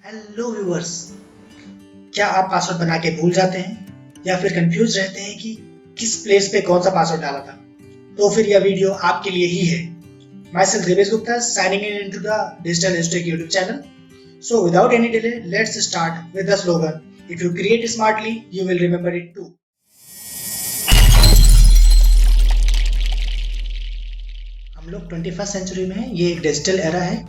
Hello viewers, क्या आप password बना के भूल जाते हैं या फिर कंफ्यूज रहते हैं कि किस प्लेस पे कौन सा पासवर्ड डाला था? तो फिर यह वीडियो आपके लिए ही है। Myself Devesh Gupta, signing in into the digital history YouTube channel. So without any delay, let's start with the slogan, if you create smartly you will remember it too. हम लोग 21st सेंचुरी में हैं। ये एक डिजिटल एरा है।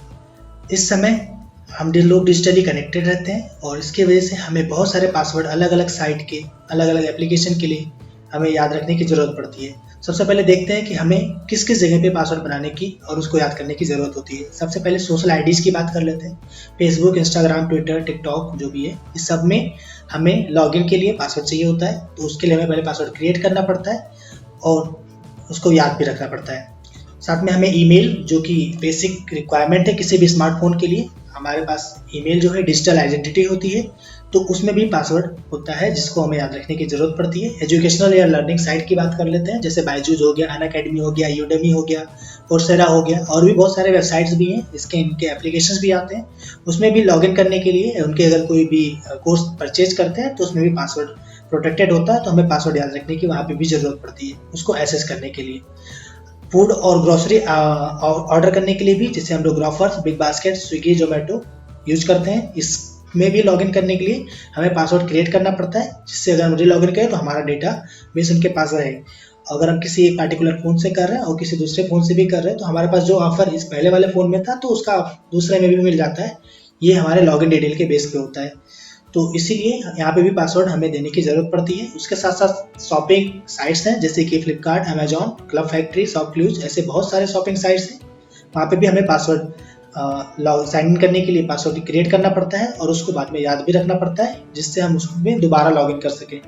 इस समय हम लोग डिजिटली कनेक्टेड रहते हैं और इसकी वजह से हमें बहुत सारे पासवर्ड अलग अलग साइट के, अलग अलग एप्लीकेशन के लिए हमें याद रखने की ज़रूरत पड़ती है। सबसे पहले देखते हैं कि हमें किस किस जगह पे पासवर्ड बनाने की और उसको याद करने की ज़रूरत होती है। सबसे पहले सोशल आईडीज़ की बात कर लेते हैं। फेसबुक, इंस्टाग्राम, ट्विटर, टिकटॉक जो भी है, इस सब में हमें लॉगिन के लिए पासवर्ड चाहिए होता है। तो उसके लिए हमें पहले पासवर्ड क्रिएट करना पड़ता है और उसको याद भी रखना पड़ता है। साथ में हमें ईमेल, जो कि बेसिक रिक्वायरमेंट है किसी भी स्मार्टफोन के लिए, हमारे पास ईमेल जो है डिजिटल आइडेंटिटी होती है, तो उसमें भी पासवर्ड होता है जिसको हमें याद रखने की ज़रूरत पड़ती है। एजुकेशनल या लर्निंग साइट की बात कर लेते हैं, जैसे बायजूस हो गया, अनअकैडमी हो गया, यूडेमी हो गया, कोर्सेरा हो गया, और भी बहुत सारे वेबसाइट्स भी हैं इनके एप्लीकेशंस भी आते हैं। उसमें भी लॉगिन करने के लिए उनके अगर कोई भी कोर्स परचेज करते हैं तो उसमें भी पासवर्ड प्रोटेक्टेड होता है, तो हमें पासवर्ड याद रखने की वहाँ पर भी ज़रूरत पड़ती है उसको एक्सेस करने के लिए। फूड और ग्रोसरी ऑर्डर करने के लिए भी, जैसे हम लोग Grofers, big basket, Swiggy, Zomato use करते हैं, इसमें भी लॉगिन करने के लिए हमें पासवर्ड क्रिएट करना पड़ता है, जिससे अगर हम रीलॉगिन करें तो हमारा डेटा बेस उनके पास रहे। अगर हम किसी एक पार्टिकुलर फ़ोन से कर रहे हैं और किसी दूसरे फ़ोन से भी कर रहे हैं तो हमारे पास जो ऑफर इस पहले वाले फ़ोन में था तो उसका दूसरे में भी मिल जाता है। ये हमारे लॉगिन डिटेल के बेस पे होता है, तो इसीलिए यहाँ पे भी पासवर्ड हमें देने की ज़रूरत पड़ती है। उसके साथ साथ शॉपिंग साइट्स हैं, जैसे कि Flipkart, Amazon, club factory, ShopClues, ऐसे बहुत सारे शॉपिंग साइट्स हैं। वहाँ पे भी हमें पासवर्ड साइन इन करने के लिए पासवर्ड क्रिएट करना पड़ता है और उसको बाद में याद भी रखना पड़ता है, जिससे हम उसमें दोबारा लॉगिन कर सकें।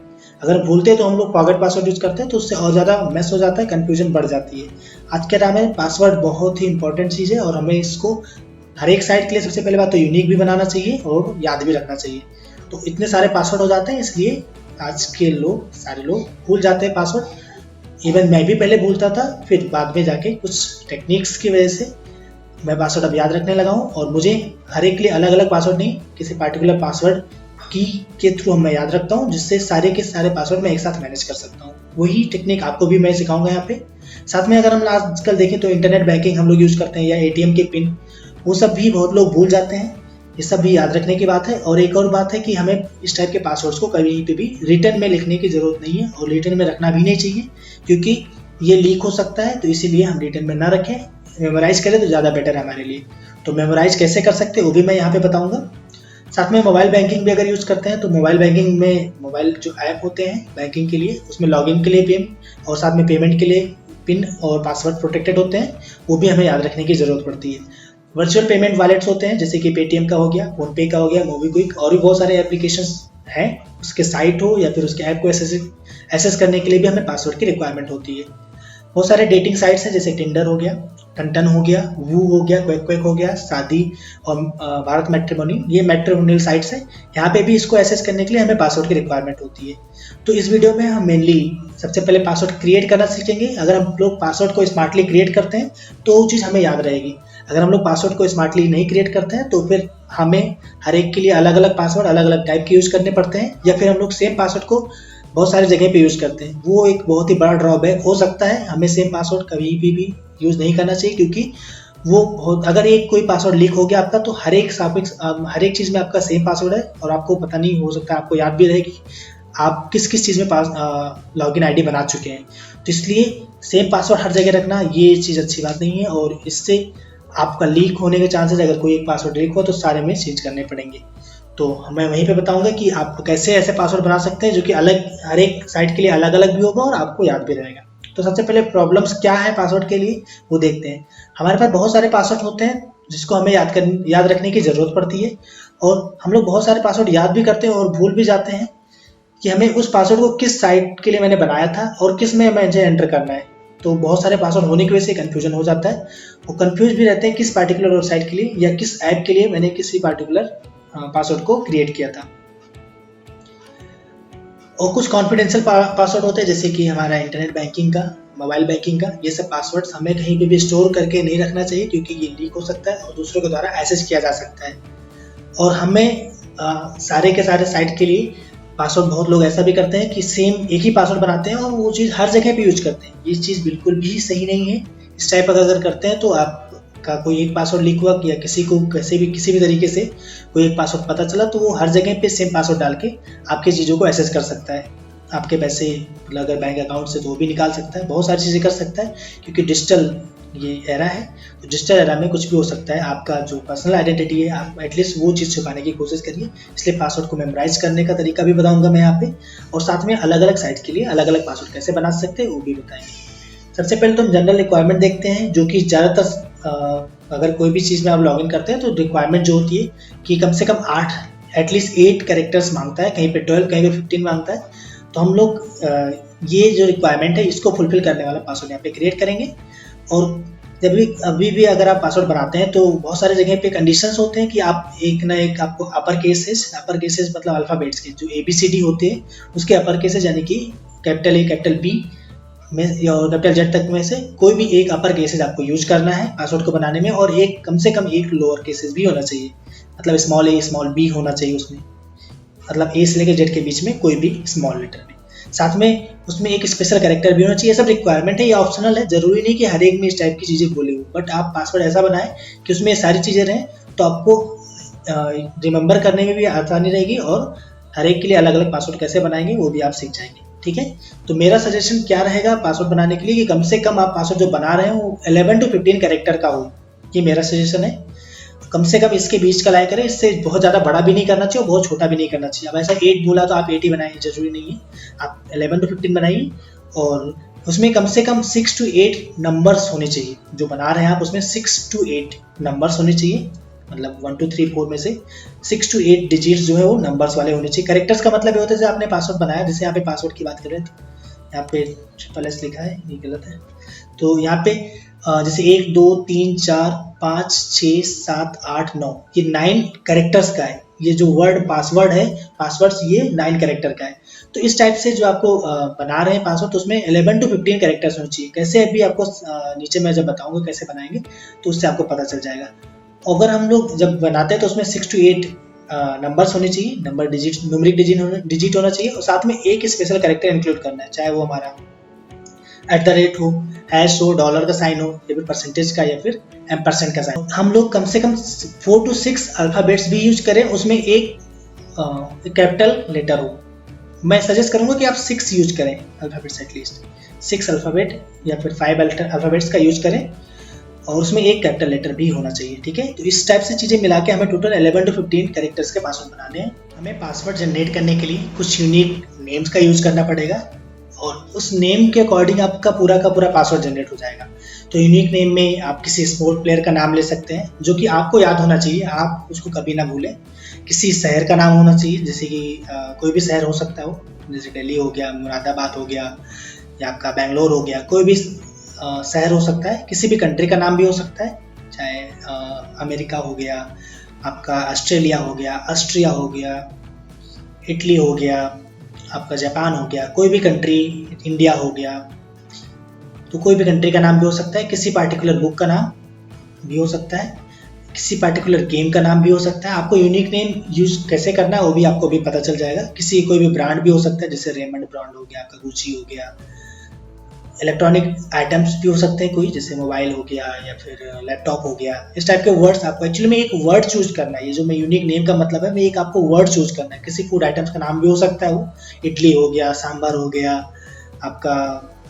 अगर भूलते हैं तो हम लोग फॉरगेट पासवर्ड यूज करते हैं, तो उससे और ज़्यादा मैस हो जाता है, कन्फ्यूजन बढ़ जाती है। आज के टाइम में पासवर्ड बहुत ही इंपॉर्टेंट चीज़ है और हमें इसको हर एक साइट के लिए सबसे पहले बात तो यूनिक भी बनाना चाहिए और याद भी रखना चाहिए। तो इतने सारे पासवर्ड हो जाते हैं, इसलिए आज के सारे लोग भूल जाते हैं पासवर्ड। इवन मैं भी पहले भूलता था, फिर बाद में जाके कुछ टेक्निक्स की वजह से मैं पासवर्ड अब याद रखने लगा हूँ और मुझे हर एक के लिए अलग अलग पासवर्ड नहीं, किसी पार्टिकुलर पासवर्ड की के थ्रू मैं याद रखता हूँ, जिससे सारे के सारे पासवर्ड मैं एक साथ मैनेज कर सकता हूँ। वही टेक्निक आपको भी मैं सिखाऊंगा यहाँ पे। साथ में अगर हम आजकल देखें तो इंटरनेट बैंकिंग हम लोग यूज करते हैं या एटीएम के पिन, वो सब भी बहुत लोग भूल जाते हैं। ये सब भी याद रखने की बात है। और एक और बात है कि हमें इस टाइप के पासवर्ड्स को कहीं पे भी रिटर्न में लिखने की ज़रूरत नहीं है और रिटर्न में रखना भी नहीं चाहिए, क्योंकि ये लीक हो सकता है। तो इसीलिए हम रिटर्न में ना रखें, मेमोराइज करें तो ज़्यादा बेटर है हमारे लिए। तो मेमोराइज कैसे कर सकते हैं वो भी मैं यहाँ पे बताऊँगा। साथ में मोबाइल बैंकिंग भी अगर यूज़ करते हैं तो मोबाइल बैंकिंग में मोबाइल जो ऐप होते हैं बैंकिंग के लिए, उसमें लॉगिन के लिए पिन और साथ में पेमेंट के लिए पिन और पासवर्ड प्रोटेक्टेड होते हैं, वो भी हमें याद रखने की ज़रूरत पड़ती है। वर्चुअल पेमेंट वॉलेट्स होते हैं, जैसे कि पेटीएम का हो गया, फोनपे का हो गया, मोबीक्विक, और भी बहुत सारे एप्लीकेशंस हैं। उसके साइट हो या फिर उसके ऐप को एक्सेस करने के लिए भी हमें पासवर्ड की रिक्वायरमेंट होती है। बहुत सारे डेटिंग साइट्स हैं, जैसे टिंडर हो गया, टन हो गया, वू हो गया, क्वेक हो गया, शादी और भारत मैट्रिमोनी, ये मैट्रिमोनियल साइट्स हैं। यहाँ पे भी इसको एक्सेस करने के लिए हमें पासवर्ड की रिक्वायरमेंट होती है। तो इस वीडियो में हम मेनली सबसे पहले पासवर्ड क्रिएट करना सीखेंगे। अगर हम लोग पासवर्ड को स्मार्टली क्रिएट करते हैं तो वो चीज़ हमें याद रहेगी। अगर हम लोग पासवर्ड को स्मार्टली नहीं क्रिएट करते हैं तो फिर हमें हर एक के लिए अलग अलग पासवर्ड अलग अलग टाइप के यूज़ करने पड़ते हैं, या फिर हम लोग सेम पासवर्ड को बहुत सारी जगह पे यूज़ करते हैं। वो एक बहुत ही बड़ा ड्रॉबैक हो सकता है। हमें सेम पासवर्ड कभी भी यूज़ नहीं करना चाहिए, क्योंकि वो बहुत, अगर एक कोई पासवर्ड लीक हो गया आपका तो हर एक चीज़ में आपका सेम पासवर्ड है और आपको पता नहीं, हो सकता है आपको याद भी रहेगी आप किस किस चीज़ में लॉगिन आईडी बना चुके हैं। तो इसलिए सेम पासवर्ड हर जगह रखना ये चीज़ अच्छी बात नहीं है और इससे आपका लीक होने के चांसेस, अगर कोई एक पासवर्ड लीक हो तो सारे में चेंज करने पड़ेंगे। तो मैं वहीं पे बताऊंगा कि आप कैसे ऐसे पासवर्ड बना सकते हैं जो कि अलग, हर एक साइट के लिए अलग अलग भी होगा और आपको याद भी रहेगा। तो सबसे पहले प्रॉब्लम्स क्या है पासवर्ड के लिए वो देखते हैं। हमारे पास बहुत सारे पासवर्ड होते हैं जिसको हमें याद रखने की ज़रूरत पड़ती है, और हम लोग बहुत सारे पासवर्ड याद भी करते हैं और भूल भी जाते हैं कि हमें उस पासवर्ड को किस साइट के लिए मैंने बनाया था और किस में मुझे एंटर करना है। तो बहुत सारे पासवर्ड होने की वजह से कन्फ्यूजन हो जाता है। वो कन्फ्यूज भी रहते हैं किस पार्टिकुलर वेबसाइट के लिए या किस ऐप के लिए मैंने किसी पार्टिकुलर पासवर्ड को क्रिएट किया था। और कुछ कॉन्फिडेंशियल पासवर्ड होते हैं, जैसे कि हमारा इंटरनेट बैंकिंग का, मोबाइल बैंकिंग का, ये सब पासवर्ड्स हमें कहीं पे भी स्टोर करके नहीं रखना चाहिए, क्योंकि ये लीक हो सकता है और दूसरों के द्वारा एक्सेस किया जा सकता है। और हमें सारे के सारे साइट के लिए पासवर्ड, बहुत लोग ऐसा भी करते हैं कि सेम एक ही पासवर्ड बनाते हैं और वो चीज़ हर जगह पे यूज करते हैं। ये चीज़ बिल्कुल भी सही नहीं है। इस टाइप अगर करते हैं तो आपका कोई एक पासवर्ड लीक हुआ या किसी को किसी भी तरीके से कोई एक पासवर्ड पता चला तो वो हर जगह पे सेम पासवर्ड डाल के आपकी चीज़ों को एक्सेस कर सकता है। आपके पैसे अगर बैंक अकाउंट से तो वो भी निकाल सकता है, बहुत सारी चीज़ें कर सकता है, क्योंकि डिजिटल ये एरा है। तो डिजिटल एरा में कुछ भी हो सकता है। आपका जो पर्सनल आइडेंटिटी है, आप एटलीस्ट वो चीज़ छुपाने की कोशिश करिए। इसलिए पासवर्ड को मेमोराइज करने का तरीका भी बताऊंगा मैं यहाँ पे, और साथ में अलग अलग साइट के लिए अलग अलग पासवर्ड कैसे बना सकते हैं वो भी बताएंगे। सबसे पहले तो हम जनरल रिक्वायरमेंट देखते हैं, जो कि ज़्यादातर अगर कोई भी चीज़ में आप लॉगिन करते हैं तो रिक्वायरमेंट जो होती है कि कम से कम 8 एटलीस्ट 8 कैरेक्टर्स मांगता है, कहीं पे 12, कहीं पे 15 मांगता है। तो हम लोग ये जो रिक्वायरमेंट है इसको फुलफिल करने वाला पासवर्ड यहाँ पे क्रिएट करेंगे। और जब भी अभी भी अगर आप पासवर्ड बनाते हैं तो बहुत सारे जगह पे कंडीशंस होते हैं कि आप एक ना एक आपको अपर केसेस मतलब अल्फ़ाबेट्स के जो ABCD होते हैं उसके अपर केसेस यानी कि कैपिटल A कैपिटल B में या कैपिटल Z तक में से कोई भी एक अपर केसेस आपको यूज करना है पासवर्ड को बनाने में, और एक कम से कम एक लोअर केसेस भी होना चाहिए, मतलब स्मॉल a स्मॉल b होना चाहिए उसमें, मतलब A से लेकर Z के बीच में कोई भी स्मॉल लेटर में। साथ में उसमें एक स्पेशल कैरेक्टर भी होना चाहिए। सब रिक्वायरमेंट है, ये ऑप्शनल है, जरूरी नहीं कि हर एक में इस टाइप की चीज़ें बोले हो, बट आप पासवर्ड ऐसा बनाएं कि उसमें सारी चीज़ें रहें, तो आपको रिमेंबर करने में भी आसानी रहेगी, और हर एक के लिए अलग अलग पासवर्ड कैसे बनाएंगे वो भी आप सीख जाएंगे। ठीक है, तो मेरा सजेशन क्या रहेगा पासवर्ड बनाने के लिए कि कम से कम आप पासवर्ड जो बना रहे हो वो 11 to 15 कैरेक्टर का हो, ये मेरा सजेशन है। कम से कम इसके बीच का लाया करें, इससे बहुत ज़्यादा बड़ा भी नहीं करना चाहिए और बहुत छोटा भी नहीं करना चाहिए। अब ऐसा 8 बोला तो आप 8 ही बनाइए, जरूरी नहीं है, आप 11 to 15 बनाइए, और उसमें कम से कम 6 to 8 नंबर्स होने चाहिए। जो बना रहे हैं आप उसमें 6 to 8 नंबर्स होने चाहिए, मतलब 1 2 3 4 में से 6 to 8 डिजिट्स जो है वो नंबर्स वाले होने चाहिए। कैरेक्टर्स का मतलब ये होता है जैसे आपने पासवर्ड बनाया, जैसे यहाँ पे पासवर्ड की बात कर रहे थे, यहाँ पे SSS लिखा है, ये गलत है, तो यहाँ पे जैसे 1 2 3 4 5 6 7 8 9 ये 9 कैरेक्टर्स का है। ये जो वर्ड पासवर्ड है, पासवर्ड्स ये 9 कैरेक्टर का है। तो इस टाइप से जो आपको बना रहे हैं पासवर्ड, तो उसमें 11 to 15 कैरेक्टर्स होने चाहिए। कैसे अभी आपको नीचे मैं जब बताऊंगा कैसे बनाएंगे तो उससे आपको पता चल जाएगा। अगर हम लोग जब बनाते हैं तो उसमें 6 to 8 नंबर्स होने चाहिए, नंबर डिजिट, न्यूमेरिक डिजिट होना चाहिए, और साथ में एक स्पेशल कैरेक्टर इंक्लूड करना है, चाहे वो हमारा @ हो, हैश हो, डॉलर का साइन हो, या फिर परसेंटेज का, या फिर एम्परसेंट का साइन। हम लोग कम से कम 4 to 6 अल्फ़ाबेट्स भी यूज करें, उसमें एक कैपिटल लेटर हो। मैं सजेस्ट करूंगा कि आप 6 यूज करें अल्फ़ाबेट्स, एटलीस्ट 6 अल्फ़ाबेट या फिर 5 अल्फ़ाबेट्स का यूज करें, और उसमें एक कैपिटल लेटर भी होना चाहिए। ठीक है, तो इस टाइप से चीज़ें मिला के हमें टोटल 11 to 15 कैरेक्टर्स के पासवर्ड बनाने हैं। हमें पासवर्ड जनरेट करने के लिए कुछ यूनिक नेम्स का यूज करना पड़ेगा, और उस नेम के अकॉर्डिंग आपका पूरा का पूरा पासवर्ड जनरेट हो जाएगा। तो यूनिक नेम में आप किसी स्पोर्ट प्लेयर का नाम ले सकते हैं, जो कि आपको याद होना चाहिए, आप उसको कभी ना भूलें। किसी शहर का नाम होना चाहिए, जैसे कि कोई भी शहर हो सकता है वो, जैसे दिल्ली हो गया, मुरादाबाद हो गया, या आपका बेंगलोर हो गया, कोई भी शहर हो सकता है। किसी भी कंट्री का नाम भी हो सकता है, चाहे अमेरिका हो गया, आपका ऑस्ट्रेलिया हो गया, ऑस्ट्रिया हो गया, इटली हो गया, आपका जापान हो गया, कोई भी कंट्री, इंडिया हो गया, तो कोई भी कंट्री का नाम भी हो सकता है। किसी पार्टिकुलर बुक का नाम भी हो सकता है, किसी पार्टिकुलर गेम का नाम भी हो सकता है। आपको यूनिक नेम यूज कैसे करना है वो भी आपको भी पता चल जाएगा। किसी कोई भी ब्रांड भी हो सकता है, जैसे रेमंड ब्रांड हो गया, आपका गुची हो गया। इलेक्ट्रॉनिक आइटम्स भी हो सकते हैं कोई, जैसे मोबाइल हो गया या फिर लैपटॉप हो गया। इस टाइप के वर्ड्स आपको एक्चुअली में एक वर्ड चूज करना है। ये जो मैं यूनिक नेम का मतलब है, मैं एक आपको वर्ड चूज करना है। किसी फूड आइटम्स का नाम भी हो सकता है, वो इडली हो गया, सांभर हो गया, आपका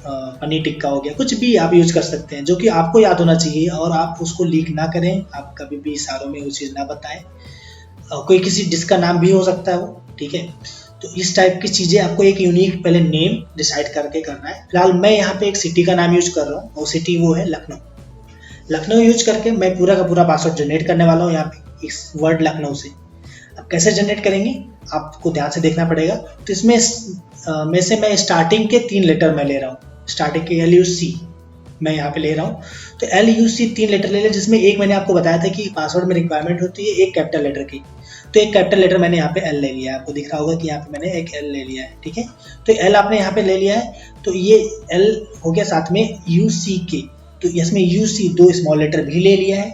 पनीर टिक्का हो गया, कुछ भी आप यूज कर सकते हैं जो कि आपको याद होना चाहिए, और आप उसको लीक ना करें, आप कभी भी इशारों में वो चीज़ ना बताएं। कोई किसी डिश का नाम भी हो सकता है वो, ठीक है। तो इस टाइप की चीज़ें आपको एक यूनिक पहले नेम डिसाइड करके करना है। फिलहाल मैं यहाँ पे एक सिटी का नाम यूज कर रहा हूँ, और सिटी वो है लखनऊ। लखनऊ यूज करके मैं पूरा का पूरा पासवर्ड जनरेट करने वाला हूँ यहाँ पे इस वर्ड लखनऊ से। अब कैसे जनरेट करेंगे आपको ध्यान से देखना पड़ेगा। तो इसमें में से मैं स्टार्टिंग के 3 लेटर मैं ले रहा हूँ, स्टार्टिंग के LUC मैं यहाँ पे ले रहा हूँ। तो LUC 3 लेटर ले लिया, जिसमें एक मैंने आपको बताया था कि पासवर्ड में रिक्वायरमेंट होती है एक कैपिटल लेटर की। तो एक कैपिटल लेटर मैंने यहाँ पे L ले लिया है, आपको दिख रहा होगा कि यहाँ पे मैंने एक L ले लिया है, ठीक है। तो L आपने यहाँ पे ले लिया है, तो ये L हो गया, साथ में UCK, तो इसमें UC 2 स्मॉल लेटर भी ले लिया है।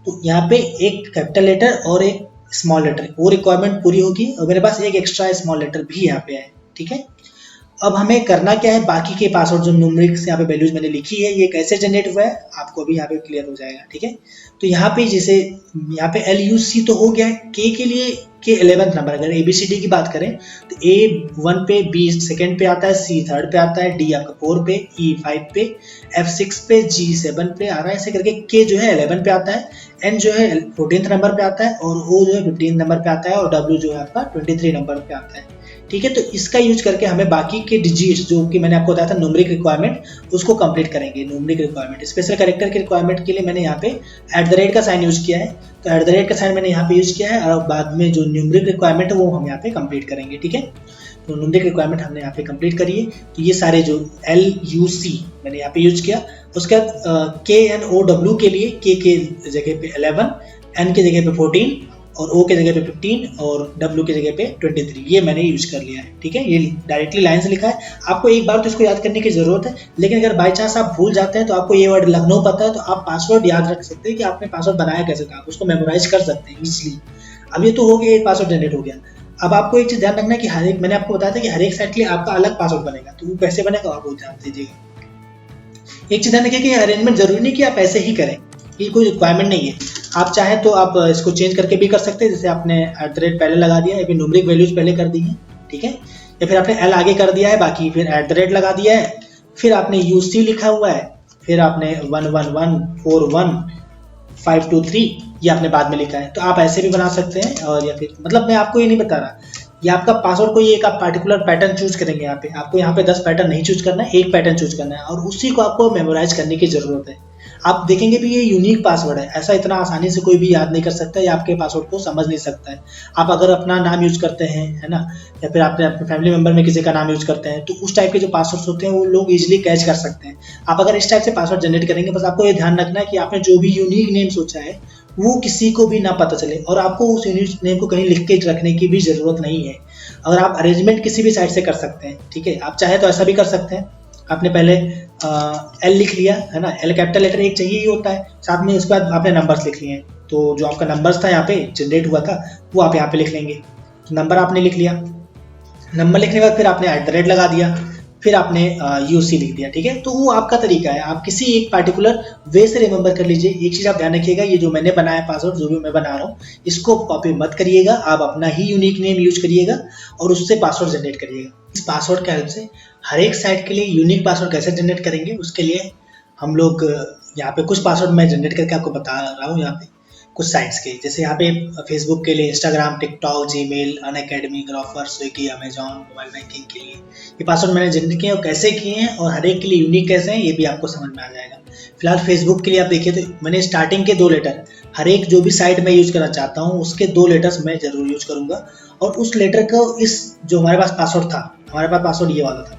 तो यहाँ पे एक कैपिटल लेटर और एक स्मॉल लेटर, वो रिक्वायरमेंट पूरी होगी और मेरे पास एक एक्स्ट्रा स्मॉल लेटर भी यहाँ पे है। ठीक है, अब हमें करना क्या है, बाकी के पासवर्ड जो न्यूमेरिक्स यहाँ पे वैल्यूज मैंने लिखी है ये कैसे जनरेट हुआ है आपको अभी यहाँ पे क्लियर हो जाएगा। ठीक है, तो यहाँ पे जैसे यहाँ पे LUC तो हो गया है, के लिए के 11th नंबर, अगर ABCD की बात करें तो A 1 पे, B सेकंड पे आता है, C थर्ड पे आता है, D आपका 4 पे, E 5 पे, F 6 पे, G 7 पे आ रहा है, ऐसे करके K जो है 11 पे आता है, N जो है 14th नंबर पे आता है और O जो है 15 नंबर पे आता है और W जो है आपका 23 नंबर पे आता है। ठीक है, तो इसका यूज करके हमें बाकी के डिजिट्स जो कि मैंने आपको बताया था न्यूमेरिक रिक्वायरमेंट उसको कंप्लीट करेंगे। न्यूमेरिक रिक्वायरमेंट, स्पेशल कैरेक्टर के रिक्वायरमेंट के लिए मैंने यहाँ पे @ का साइन यूज किया है, तो @ का साइन मैंने यहाँ पे यूज किया है और बाद में जो न्यूमेरिक रिक्वायरमेंट है वो हम यहाँ पे कंप्लीट करेंगे। ठीक है, तो न्यूमेरिक रिक्वायरमेंट हमने यहाँ पे कंप्लीट करी है, तो ये सारे जो LUC मैंने यहाँ पे यूज किया। उसके बाद KNOW के लिए K के जगह पे 11, N की जगह पे 14 और O के जगह पे 15 और W की जगह पे 23, ये मैंने यूज कर लिया है। ठीक है, ये डायरेक्टली लाइन से लिखा है, आपको एक बार तो इसको याद करने की जरूरत है, लेकिन अगर बाई चांस आप भूल जाते हैं तो आपको ये वर्ड लखनऊ पता है तो आप पासवर्ड याद रख सकते हैं कि आपने पासवर्ड बनाया कैसे था, आप उसको मेमोराइज कर सकते हैं इजीली। अब ये तो हो गया, एक पासवर्ड जनरेट हो गया। अब आपको एक चीज ध्यान रखना है कि हर एक, मैंने आपको बताया था कि हर एक साइट के लिए आपका अलग पासवर्ड बनेगा, तो वो कैसे बनेगा आप वो ध्यान दीजिएगा। एक चीज ध्यान रखिए कि अरेंजमेंट जरूरी नहीं कि आप ऐसे ही करें, ये कोई रिक्वायरमेंट नहीं है, आप चाहे तो आप इसको चेंज करके भी कर सकते हैं, जैसे आपने @ पहले लगा दिया है, न्यूमेरिक वैल्यूज पहले कर दी है। ठीक है, या फिर आपने L आगे कर दिया है, बाकी फिर @ लगा दिया है, फिर आपने UC लिखा हुआ है, फिर आपने 11141 523 ये आपने बाद में लिखा है, तो आप ऐसे भी बना सकते हैं। और या फिर मतलब मैं आपको ये नहीं बता रहा, ये आपका पासवर्ड कोई एक आप पार्टिकुलर पैटर्न चूज करेंगे, यहाँ पे आपको यहाँ पे 10 पैटर्न नहीं चूज करना है, एक पैटर्न चूज करना है और उसी को आपको मेमोराइज करने की जरूरत है। आप देखेंगे भी ये यूनिक पासवर्ड है, ऐसा इतना आसानी से कोई भी याद नहीं कर सकता या आपके पासवर्ड को समझ नहीं सकता है। आप अगर अपना नाम यूज करते हैं, है ना, या फिर आपने अपने फैमिली मेंबर में किसी का नाम यूज करते हैं, तो उस टाइप के जो पासवर्ड्स होते हैं वो लोग इजीली कैच कर सकते हैं। आप अगर इस टाइप से पासवर्ड जनरेट करेंगे, बस आपको ये ध्यान रखना है कि आपने जो भी यूनिक नेम सोचा है वो किसी को भी ना पता चले और आपको उस यूनिक नेम को कहीं लिख के रखने की भी जरूरत नहीं है। अगर आप अरेंजमेंट किसी भी साइट से कर सकते हैं, ठीक है, आप चाहे तो ऐसा भी कर सकते हैं, आपने पहले L लिख लिया, है ना, L कैपिटल लेटर एक चाहिए ही होता है, साथ में उसके बाद आपने नंबर्स लिख लिए, तो जो आपका नंबर्स था यहाँ पे जनरेट हुआ था वो आप यहाँ पे लिख लेंगे। तो नंबर आपने लिख लिया, नंबर लिखने के बाद फिर आपने @ लगा दिया, फिर आपने UC लिख दिया। ठीक है, तो वो आपका तरीका है, आप किसी एक पार्टिकुलर वे से रिमेंबर कर लीजिए। एक चीज आप ध्यान रखिएगा, ये जो मैंने बनाया पासवर्ड, जो भी मैं बना रहा हूँ, इसको कॉपी मत करिएगा, आप अपना ही यूनिक नेम यूज करिएगा और उससे पासवर्ड जनरेट करिएगा। इस पासवर्ड के हेल्प से हर एक साइट के लिए यूनिक पासवर्ड कैसे जनरेट करेंगे, उसके लिए हम लोग यहाँ पे कुछ पासवर्ड मैं जनरेट करके आपको बता रहा हूँ। यहाँ पे कुछ साइट्स के, जैसे यहाँ पे फेसबुक के लिए, Instagram, TikTok, Gmail, Unacademy, Grofer, Swiggy, Amazon, mobile banking के लिए ये पासवर्ड मैंने जनरेट किए और कैसे किए हैं और हर एक के लिए यूनिक कैसे हैं ये भी आपको समझ में आ जाएगा। फिलहाल फेसबुक के लिए आप देखिए तो मैंने स्टार्टिंग के 2 लेटर, हर एक जो भी साइट मैं यूज करना चाहता हूँ उसके 2 लेटर्स मैं जरूर यूज करूंगा और उस लेटर को इस जो हमारे पास पासवर्ड था, हमारे पास पासवर्ड ये वाला था,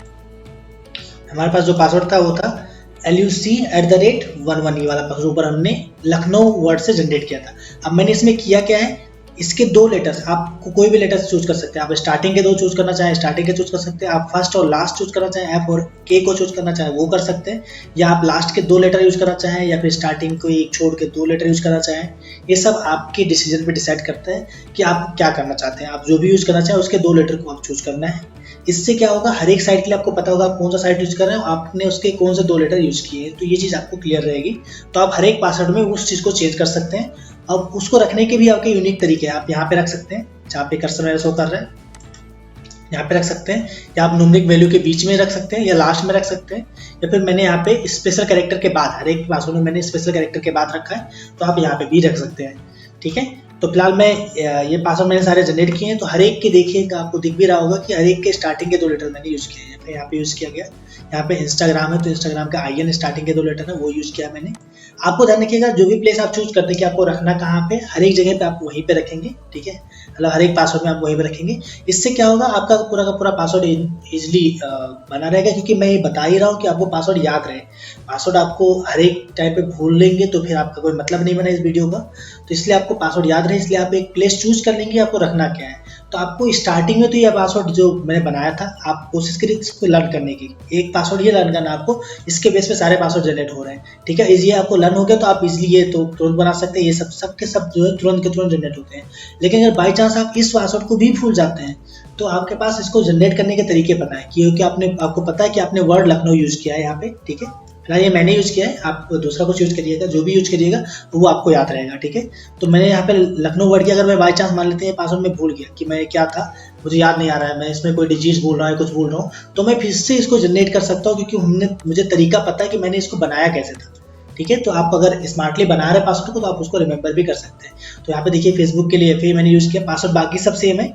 हमारे पास जो पासवर्ड था वो था LUC@11 ये वाला पासवर्ड ऊपर हमने लखनऊ वर्ड से जनरेट किया था। अब मैंने इसमें किया क्या है, इसके 2 लेटर्स, आपको कोई भी लेटर्स चूज कर सकते हैं, आप स्टार्टिंग के 2 चूज करना चाहें स्टार्टिंग के चूज कर सकते हैं, आप फर्स्ट और लास्ट चूज करना चाहें F और K को चूज करना चाहें वो कर सकते हैं, या आप लास्ट के 2 लेटर यूज करना चाहें या फिर स्टार्टिंग को एक छोड़ के 2 लेटर यूज करना चाहें, ये सब आपके डिसीजन पे डिसाइड करता है कि आप क्या करना चाहते हैं। आप जो भी यूज करना चाहें उसके 2 लेटर को आप चूज करना है। इससे क्या होगा, हर एक साइट के लिए आपको पता होगा आप कौन सा साइट यूज कर रहे हैं, आपने उसके कौन से 2 लेटर यूज किए हैं, तो ये चीज़ आपको क्लियर रहेगी। तो आप हर एक पासवर्ड में उस चीज़ को चेंज कर सकते हैं। अब उसको रखने के भी आपके यूनिक तरीके हैं, आप यहाँ पे रख सकते हैं जहाँ पे कर्सर मेरा शो कर रहा है, यहाँ पे रख सकते हैं, या आप न्यूमेरिक वैल्यू के बीच में रख सकते हैं या लास्ट में रख सकते हैं, या फिर मैंने यहाँ पे स्पेशल कैरेक्टर के बाद, हर एक पासवर्ड में मैंने स्पेशल कैरेक्टर के बाद रखा है तो आप यहाँ पे भी रख सकते हैं। ठीक है, तो फिलहाल मैं ये पासवर्ड मैंने सारे जनरेट किए हैं, तो हर एक के देखिएगा आपको दिख भी रहा होगा कि हर एक के स्टार्टिंग के 2 लेटर मैंने यूज किए हैं। यहाँ पे यूज किया गया, यहाँ पे इंस्टाग्राम है तो इंस्टाग्राम का IN स्टार्टिंग के 2 लेटर है वो यूज किया मैंने। आपको ध्यान रखिएगा जो भी प्लेस आप चूज करते हैं कि आपको रखना कहाँ पे, हर एक जगह पे आप वहीं पे रखेंगे। ठीक है, मतलब हर एक पासवर्ड में आप वहीं पे रखेंगे। इससे क्या होगा, आपका पूरा का पूरा पासवर्ड इजिली बना रहेगा, क्योंकि मैं ये बता ही रहा हूँ कि आपको पासवर्ड याद रहे। पासवर्ड आपको हर एक टाइम पे भूल लेंगे तो फिर आपका कोई मतलब नहीं बना इस वीडियो का, तो इसलिए आपको पासवर्ड याद रहे, इसलिए आप एक प्लेस चूज कर लेंगे आपको रखना क्या है। तो तो आपको स्टार्टिंग में तो ये पासवर्ड जो मैंने बनाया था, आप कोशिश करिए इसको लर्न करने की। एक पासवर्ड ये लर्न करना आपको, इसके बेस पे सारे पासवर्ड जनरेट हो रहे हैं, ठीक है। ये आपको लर्न हो गया तो आप इजीली ये तो तुरंत बना सकते हैं। ये सब के सब जो है तुरंत के तुरंत जनरेट होते हैं। लेकिन अगर बाई चांस आप इस पासवर्ड को भी भूल जाते हैं तो आपके पास इसको जनरेट करने के तरीके पता है, क्योंकि आपको पता है कि आपने वर्ड लखनऊ यूज किया है यहाँ पे, ठीक है। फिलहाल ये मैंने यूज किया है, आप दूसरा कुछ यूज करिएगा, जो भी यूज करिएगा वो आपको याद रहेगा, ठीक है। तो मैंने यहाँ पे लखनऊ वर्ड किया, अगर मैं बाई चांस मान लेते हैं पासवर्ड में भूल गया कि मैं क्या था, मुझे याद नहीं आ रहा है, मैं इसमें कोई डिजीज बोल रहा है, कुछ बोल रहा हूँ, तो मैं फिर से इसको जनरेट कर सकता हूँ, क्योंकि मुझे तरीका पता है कि मैंने इसको बनाया कैसे था, ठीक है। तो आप अगर स्मार्टली बना रहे पासवर्ड को तो आप उसको रिमेंबर भी कर सकते हैं। तो यहाँ पे देखिए फेसबुक के लिए मैंने यूज किया, पासवर्ड बाकी सब सेम है,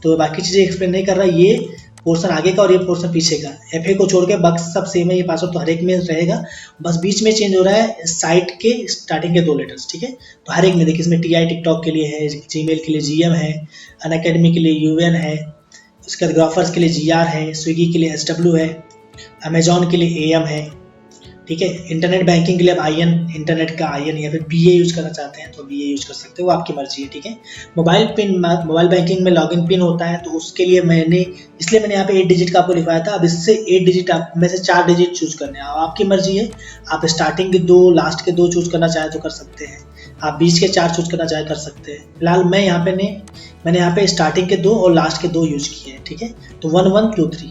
तो बाकी चीजें एक्सप्लेन नहीं कर रहा। ये पोर्शन आगे का और ये पोर्शन पीछे का, एफ को छोड़ के बाकी सब सेम है। ये पासवर्ड तो हर एक में रहेगा, बस बीच में चेंज हो रहा है साइट के स्टार्टिंग के 2 लेटर्स, ठीक है। तो हर एक में देखिए, इसमें TI टिकटॉक के लिए है, जीमेल के लिए GM है, अनअकैडमी के लिए UN है, उसके बाद ग्राफर्स के लिए GR है, स्विगी के लिए SW है, अमेजॉन के लिए AM है, ठीक है। इंटरनेट बैंकिंग के लिए आप IN, इंटरनेट का IN या फिर BA यूज करना चाहते हैं तो BA यूज कर सकते हो, वो आपकी मर्जी है, ठीक है। मोबाइल बैंकिंग में लॉगिन पिन होता है, तो उसके लिए इसलिए मैंने यहाँ पे 8 डिजिट का आपको लिखवाया था। अब इससे 8 डिजिट में से 4 डिजिट चूज करने हैं, आपकी मर्जी है। आप स्टार्टिंग के 2, लास्ट के 2 चूज करना चाहे तो कर सकते हैं, आप बीच के 4 चूज करना चाहे कर सकते हैं। फिलहाल मैंने यहाँ पे स्टार्टिंग के 2 और लास्ट के 2 यूज किए हैं, ठीक है। तो 1123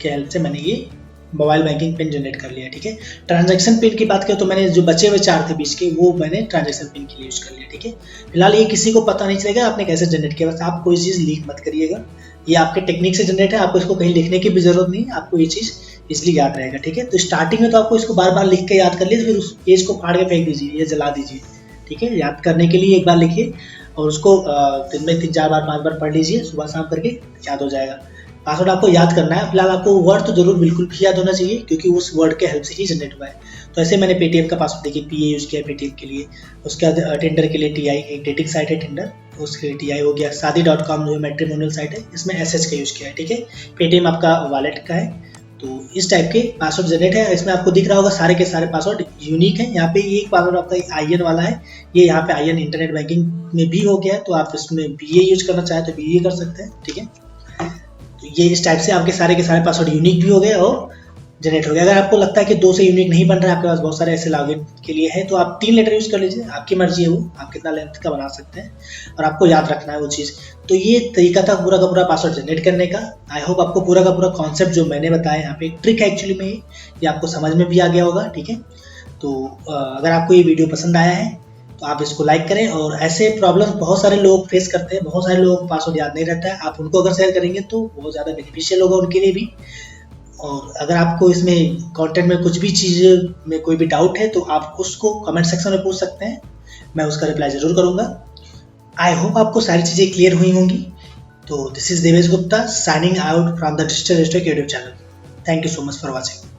के हेल्प से मैंने ये मोबाइल बैंकिंग पिन जनरेट कर लिया, ठीक है। ट्रांजैक्शन पिन की बात करें तो मैंने जो बचे हुए 4 थे बीच के, वो मैंने ट्रांजैक्शन पिन के लिए यूज कर लिया, ठीक है। फिलहाल ये किसी को पता नहीं चलेगा आपने कैसे जनरेट किया, बस आप कोई चीज़ लीक मत करिएगा, ये आपके टेक्निक से जनरेट है, आपको इसको कहीं लिखने की भी जरूरत नहीं है, आपको ये चीज़ इसलिए याद रहेगा, ठीक है। तो स्टार्टिंग में तो आपको इसको बार बार लिख के याद कर लीजिए, फिर उस पेज को फाड़ के फेंक दीजिए या जला दीजिए, ठीक है। याद करने के लिए एक बार लिखिए और उसको दिन में 3-4 बार 5 बार पढ़ लीजिए, सुबह शाम करके याद हो जाएगा। पासवर्ड आपको याद करना है। फिलहाल आपको वर्ड तो जरूर बिल्कुल भी याद होना चाहिए, क्योंकि उस वर्ड के हेल्प से ही जनरेट हुआ है। तो ऐसे मैंने पेटीएम का पासवर्ड देखिए PA यूज किया पेटीएम के लिए, उसके बाद टिंडर के लिए TI, एक डेटिंग साइट है टिंडर, उसके लिए TI हो गया। शादी.com जो मैट्रिमोनियल साइट है, इसमें SH का यूज किया है, ठीक है। पेटीएम आपका वॉलेट का है। तो इस टाइप के पासवर्ड जनरेट है। इसमें आपको दिख रहा होगा सारे के सारे पासवर्ड यूनिक है। यहाँ पे एक पासवर्ड आपका IN वाला है, ये यहाँ पे IN इंटरनेट बैंकिंग में भी हो गया है, तो आप इसमें BA यूज करना चाहे तो BA कर सकते हैं, ठीक है। तो ये इस टाइप से आपके सारे के सारे पासवर्ड यूनिक भी हो गए और जनरेट हो गया। अगर आपको लगता है कि 2 से यूनिक नहीं बन रहा है, आपके पास बहुत सारे ऐसे लॉगिन के लिए है, तो आप 3 लेटर यूज कर लीजिए, आपकी मर्जी है, वो आप कितना लेंथ का बना सकते हैं और आपको याद रखना है वो चीज़। तो ये तरीका था पूरा का पूरा पासवर्ड जनरेट करने का। आई होप आपको पूरा का पूरा कॉन्सेप्ट जो मैंने बताया यहाँ पे, एक ट्रिक है एक्चुअली में, ये आपको समझ में भी आ गया होगा, ठीक है। तो अगर आपको ये वीडियो पसंद आया है तो आप इसको लाइक करें, और ऐसे प्रॉब्लम बहुत सारे लोग फेस करते हैं, बहुत सारे लोगों को पासवर्ड याद नहीं रहता है, आप उनको अगर शेयर करेंगे तो बहुत ज़्यादा बेनिफिशियल होगा उनके लिए भी। और अगर आपको इसमें कंटेंट में कुछ भी चीज़ में कोई भी डाउट है तो आप उसको कमेंट सेक्शन में पूछ सकते हैं, मैं उसका रिप्लाई ज़रूर करूँगा। आई होप आपको सारी चीज़ें क्लियर हुई होंगी। तो this is Devesh Gupta signing out from the digital YouTube channel. Thank you so much for watching.